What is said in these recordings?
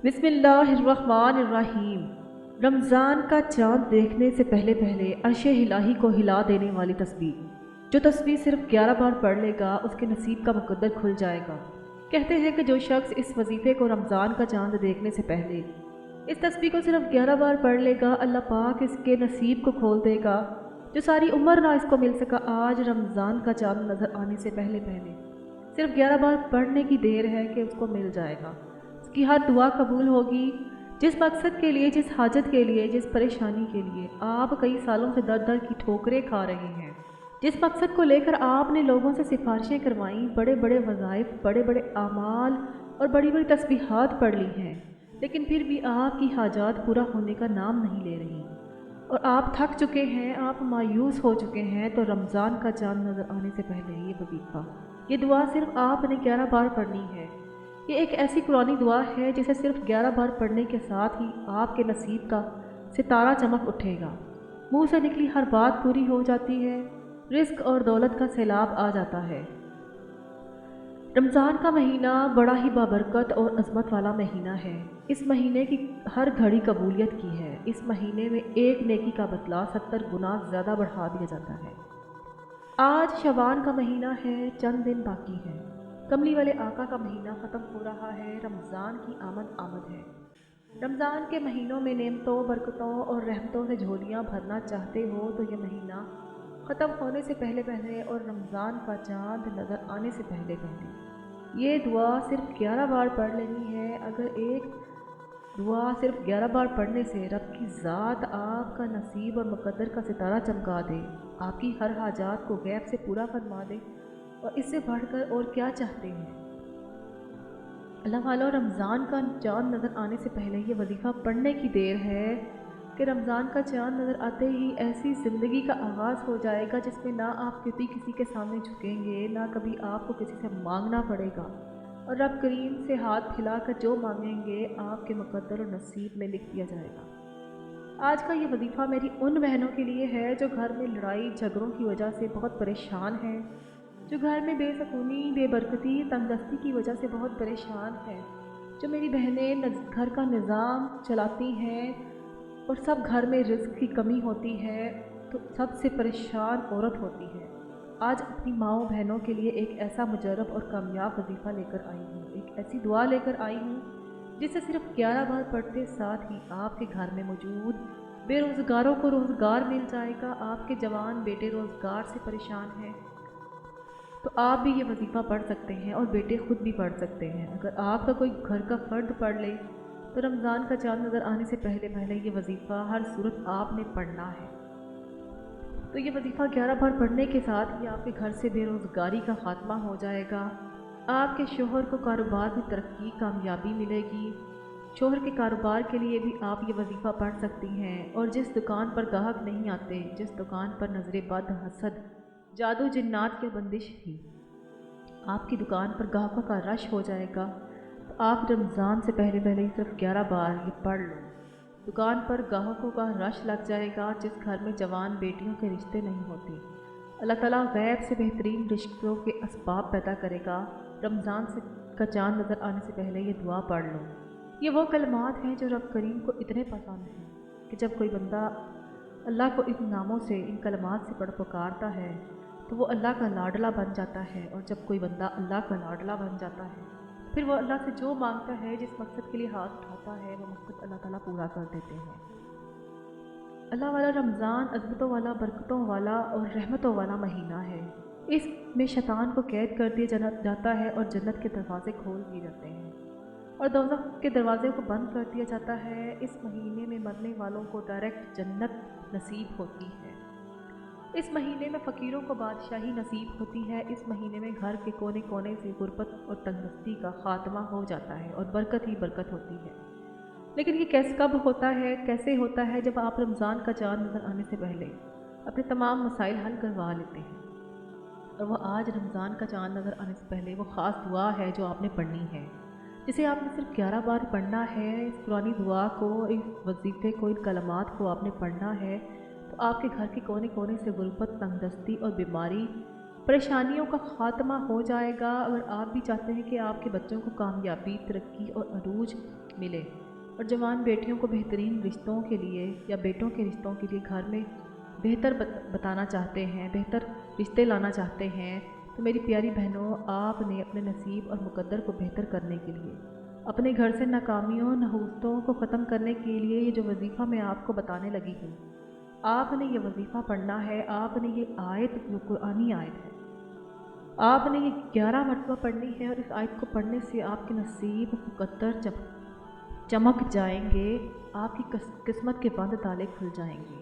بسم اللہ الرحمن الرحیم۔ رمضان کا چاند دیکھنے سے پہلے پہلے عرش الہی کو ہلا دینے والی تسبیح۔ جو تسبیح صرف 11 بار پڑھ لے گا اس کے نصیب کا مقدر کھل جائے گا۔ کہتے ہیں کہ جو شخص اس وظیفے کو رمضان کا چاند دیکھنے سے پہلے اس تسبیح کو صرف 11 بار پڑھ لے گا، اللہ پاک اس کے نصیب کو کھول دے گا۔ جو ساری عمر نہ اس کو مل سکا، آج رمضان کا چاند نظر آنے سے پہلے پہلے صرف 11 بار پڑھنے کی دیر ہے کہ اس کو مل جائے گا۔ اس کی ہر دعا قبول ہوگی۔ جس مقصد کے لیے، جس حاجت کے لیے، جس پریشانی کے لیے آپ کئی سالوں سے در در کی ٹھوکریں کھا رہے ہیں، جس مقصد کو لے کر آپ نے لوگوں سے سفارشیں کروائیں، بڑے بڑے وظائف، بڑے بڑے اعمال اور بڑی بڑی تسبیحات پڑھ لی ہیں، لیکن پھر بھی آپ کی حاجات پورا ہونے کا نام نہیں لے رہی اور آپ تھک چکے ہیں، آپ مایوس ہو چکے ہیں، تو رمضان کا چاند نظر آنے سے پہلے یہ وظیفہ، یہ دعا صرف آپ نے 11 بار پڑھنی ہے۔ یہ ایک ایسی قرآنی دعا ہے جسے صرف 11 بار پڑھنے کے ساتھ ہی آپ کے نصیب کا ستارہ چمک اٹھے گا، منہ سے نکلی ہر بات پوری ہو جاتی ہے، رزق اور دولت کا سیلاب آ جاتا ہے۔ رمضان کا مہینہ بڑا ہی بابرکت اور عظمت والا مہینہ ہے۔ اس مہینے کی ہر گھڑی قبولیت کی ہے۔ اس مہینے میں ایک نیکی کا بدلہ 70 گنا زیادہ بڑھا دیا جاتا ہے۔ آج شعبان کا مہینہ ہے، چند دن باقی ہے۔ کملی والے آقا کا مہینہ ختم ہو رہا ہے، رمضان کی آمد ہے۔ رمضان کے مہینوں میں نعمتوں، برکتوں اور رحمتوں سے جھولیاں بھرنا چاہتے ہو تو یہ مہینہ ختم ہونے سے پہلے پہلے اور رمضان کا چاند نظر آنے سے پہلے پہلے یہ دعا صرف 11 بار پڑھ لینی ہے۔ اگر ایک دعا صرف 11 بار پڑھنے سے رب کی ذات آپ کا نصیب اور مقدر کا ستارہ چمکا دے، آپ کی ہر حاجات کو غیب سے پورا فرما دے، اور اس سے بڑھ کر اور کیا چاہتے ہیں؟ اللہ والوں، رمضان کا چاند نظر آنے سے پہلے یہ وظیفہ پڑھنے کی دیر ہے کہ رمضان کا چاند نظر آتے ہی ایسی زندگی کا آغاز ہو جائے گا جس میں نہ آپ کبھی کسی کے سامنے جھکیں گے، نہ کبھی آپ کو کسی سے مانگنا پڑے گا، اور رب کریم سے ہاتھ پھیلا کر جو مانگیں گے آپ کے مقدر اور نصیب میں لکھ دیا جائے گا۔ آج کا یہ وظیفہ میری ان بہنوں کے لیے ہے جو گھر میں لڑائی جھگڑوں کی وجہ سے بہت پریشان ہیں، جو گھر میں بے سکونی، بے برکتی، تنگ دستی کی وجہ سے بہت پریشان ہیں، جو میری بہنیں گھر کا نظام چلاتی ہیں اور سب گھر میں رزق کی کمی ہوتی ہے تو سب سے پریشان عورت ہوتی ہے۔ آج اپنی ماؤں بہنوں کے لیے ایک ایسا مجرب اور کامیاب وظیفہ لے کر آئی ہوں، ایک ایسی دعا لے کر آئی ہوں جسے صرف 11 بار پڑھتے ساتھ ہی آپ کے گھر میں موجود بے روزگاروں کو روزگار مل جائے گا۔ آپ کے جوان بیٹے روزگار سے پریشان ہیں تو آپ بھی یہ وظیفہ پڑھ سکتے ہیں اور بیٹے خود بھی پڑھ سکتے ہیں۔ اگر آپ کا کوئی گھر کا فرد پڑھ لے تو رمضان کا چاند نظر آنے سے پہلے پہلے یہ وظیفہ ہر صورت آپ نے پڑھنا ہے۔ تو یہ وظیفہ 11 بار پڑھنے کے ساتھ ہی آپ کے گھر سے بے روزگاری کا خاتمہ ہو جائے گا، آپ کے شوہر کو کاروبار میں ترقی، کامیابی ملے گی۔ شوہر کے کاروبار کے لیے بھی آپ یہ وظیفہ پڑھ سکتی ہیں، اور جس دکان پر گاہک نہیں آتے، جس دکان پر نظر بد، حسد، جادو جنات کی بندش تھی، آپ کی دکان پر گاہکوں کا رش ہو جائے گا، تو آپ رمضان سے پہلے پہلے صرف 11 بار یہ پڑھ لو۔ دکان پر گاہکوں کا رش لگ جائے گا، جس گھر میں جوان بیٹیوں کے رشتے نہیں ہوتے، اللہ تعالیٰ غیب سے بہترین رشتوں کے اسباب پیدا کرے گا۔ رمضان کا چاند نظر آنے سے پہلے یہ دعا پڑھ لو۔ یہ وہ کلمات ہیں جو رب کریم کو اتنے پسند ہیں کہ جب کوئی بندہ اللہ کو ان ناموں سے، ان کلمات سے پکارتا ہے تو وہ اللہ کا لاڈلا بن جاتا ہے، اور جب کوئی بندہ اللہ کا لاڈلا بن جاتا ہے پھر وہ اللہ سے جو مانگتا ہے، جس مقصد کے لیے ہاتھ اٹھاتا ہے، وہ مقصد اللہ تعالیٰ پورا کر دیتے ہیں۔ اللہ والا رمضان عظمتوں والا، برکتوں والا اور رحمتوں والا مہینہ ہے۔ اس میں شیطان کو قید کر دیا جاتا ہے اور جنت کے دروازے کھول دیے جاتے ہیں اور دوزخ کے دروازے کو بند کر دیا جاتا ہے۔ اس مہینے میں مرنے والوں کو ڈائریکٹ جنت نصیب ہوتی ہے۔ اس مہینے میں فقیروں کو بادشاہی نصیب ہوتی ہے۔ اس مہینے میں گھر کے کونے کونے سے غربت اور تنگدستی کا خاتمہ ہو جاتا ہے اور برکت ہی برکت ہوتی ہے۔ لیکن یہ کب ہوتا ہے، کیسے ہوتا ہے؟ جب آپ رمضان کا چاند نظر آنے سے پہلے اپنے تمام مسائل حل کروا لیتے ہیں، اور وہ آج رمضان کا چاند نظر آنے سے پہلے وہ خاص دعا ہے جو آپ نے پڑھنی ہے، جسے آپ نے صرف 11 بار پڑھنا ہے۔ اس قرآنی دعا کو، اس وظیفے کو، ان کلمات کو آپ نے پڑھنا ہے تو آپ کے گھر کے کونے کونے سے غربت، تنگدستی اور بیماری، پریشانیوں کا خاتمہ ہو جائے گا۔ اگر آپ بھی چاہتے ہیں کہ آپ کے بچوں کو کامیابی، ترقی اور عروج ملے، اور جوان بیٹیوں کو بہترین رشتوں کے لیے یا بیٹوں کے رشتوں کے لیے گھر میں بہتر بتانا چاہتے ہیں، بہتر رشتے لانا چاہتے ہیں، تو میری پیاری بہنوں، آپ نے اپنے نصیب اور مقدر کو بہتر کرنے کے لیے، اپنے گھر سے ناکامیوں نحوستوں کو ختم کرنے کے لیے یہ جو وظیفہ میں آپ کو بتانے لگی ہوں، آپ نے یہ وظیفہ پڑھنا ہے۔ آپ نے یہ آیت جو قرآنی آیت ہے، آپ نے یہ 11 مرتبہ پڑھنی ہے، اور اس آیت کو پڑھنے سے آپ کے نصیب مقدر چمک جائیں گے، آپ کی قسمت کے بند تالے کھل جائیں گے۔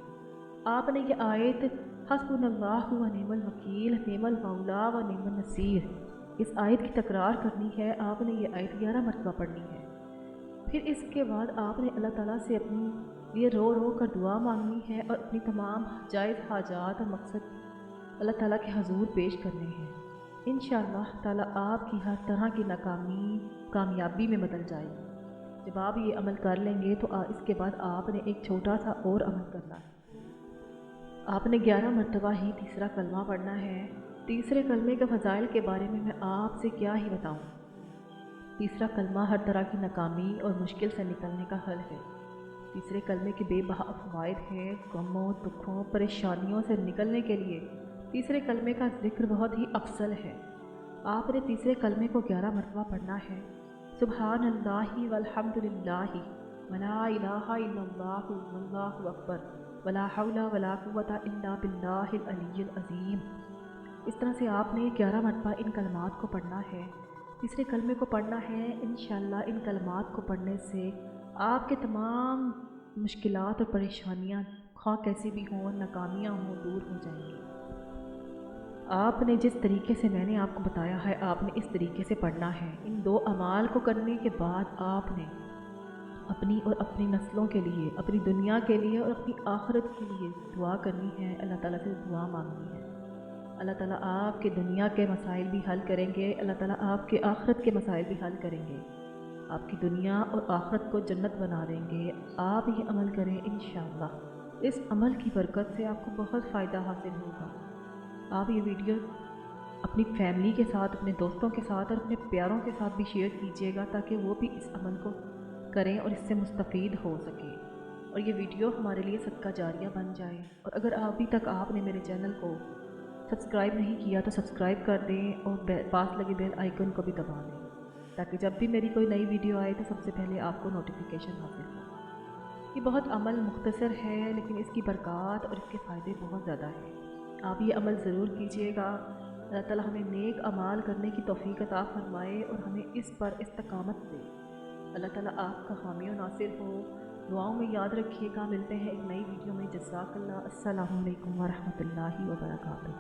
آپ نے یہ آیت حسبنا اللہ و نعم الوکیل نعم المولا و نعم النصیر، اس آیت کی تکرار کرنی ہے۔ آپ نے یہ آیت 11 مرتبہ پڑھنی ہے۔ پھر اس کے بعد آپ نے اللہ تعالیٰ سے اپنی لیے رو رو کر دعا مانگنی ہے، اور اپنی تمام جائز حاجات اور مقصد اللہ تعالیٰ کے حضور پیش کرنے ہیں۔ انشاءاللہ تعالیٰ آپ کی ہر طرح کی ناکامی کامیابی میں بدل جائے گی۔ جب آپ یہ عمل کر لیں گے تو اس کے بعد آپ نے ایک چھوٹا سا اور عمل کرنا ہے۔ آپ نے 11 مرتبہ ہی تیسرا کلمہ پڑھنا ہے۔ تیسرے کلمے کے فضائل کے بارے میں آپ سے کیا ہی بتاؤں۔ تیسرا کلمہ ہر طرح کی ناکامی اور مشکل سے نکلنے کا حل ہے۔ تیسرے کلمے کے بے بہا فوائد ہیں۔ غموں، دکھوں، پریشانیوں سے نکلنے کے لیے تیسرے کلمے کا ذکر بہت ہی افضل ہے۔ آپ نے تیسرے کلمے کو 11 مرتبہ پڑھنا ہے۔ سبحان اللہ والحمد للہ ولا الہ الا اللہ واللہ اکبر ولا حول ولا قوۃ الا باللہ العلی العظیم۔ اس طرح سے آپ نے 11 مرتبہ ان کلمات کو پڑھنا ہے۔ تیسرے کلمے کو پڑھنا ہے۔ انشاءاللہ ان کلمات کو پڑھنے سے آپ کے تمام مشکلات اور پریشانیاں خواہ کیسی بھی ہوں، ناکامیاں ہوں، دور ہو جائیں گی۔ آپ نے جس طریقے سے میں نے آپ کو بتایا ہے، آپ نے اس طریقے سے پڑھنا ہے۔ ان 2 اعمال کو کرنے کے بعد آپ نے اپنی اور اپنی نسلوں کے لیے، اپنی دنیا کے لیے اور اپنی آخرت کے لیے دعا کرنی ہے، اللہ تعالیٰ سے دعا مانگنی ہے۔ اللہ تعالیٰ آپ کے دنیا کے مسائل بھی حل کریں گے، اللہ تعالیٰ آپ کے آخرت کے مسائل بھی حل کریں گے، آپ کی دنیا اور آخرت کو جنت بنا دیں گے۔ آپ یہ عمل کریں، انشاءاللہ اس عمل کی برکت سے آپ کو بہت فائدہ حاصل ہوگا۔ آپ یہ ویڈیو اپنی فیملی کے ساتھ، اپنے دوستوں کے ساتھ اور اپنے پیاروں کے ساتھ بھی شیئر کیجیے گا، تاکہ وہ بھی اس عمل کو کریں اور اس سے مستفید ہو سکے، اور یہ ویڈیو ہمارے لیے صدقہ جاریہ بن جائے۔ اور اگر ابھی تک آپ نے میرے چینل کو سبسکرائب نہیں کیا تو سبسکرائب کر دیں، اور پاس لگے بیل آئیکن کو بھی دبا دیں، تاکہ جب بھی میری کوئی نئی ویڈیو آئے تو سب سے پہلے آپ کو نوٹیفیکیشن حاصل ہو۔ یہ بہت عمل مختصر ہے، لیکن اس کی برکات اور اس کے فائدے بہت زیادہ ہیں۔ آپ یہ عمل ضرور کیجیے گا۔ اللہ تعالیٰ ہمیں نیک اعمال کرنے کی توفیق عطا فرمائے اور ہمیں اس پر استقامت دے۔ اللہ تعالیٰ آپ کا حامی و ناصر ہو۔ دعاؤں میں یاد رکھیے گا۔ ملتے ہیں ایک نئی ویڈیو میں۔ جزاک اللہ۔ السلام علیکم ورحمۃ اللہ وبرکاتہ۔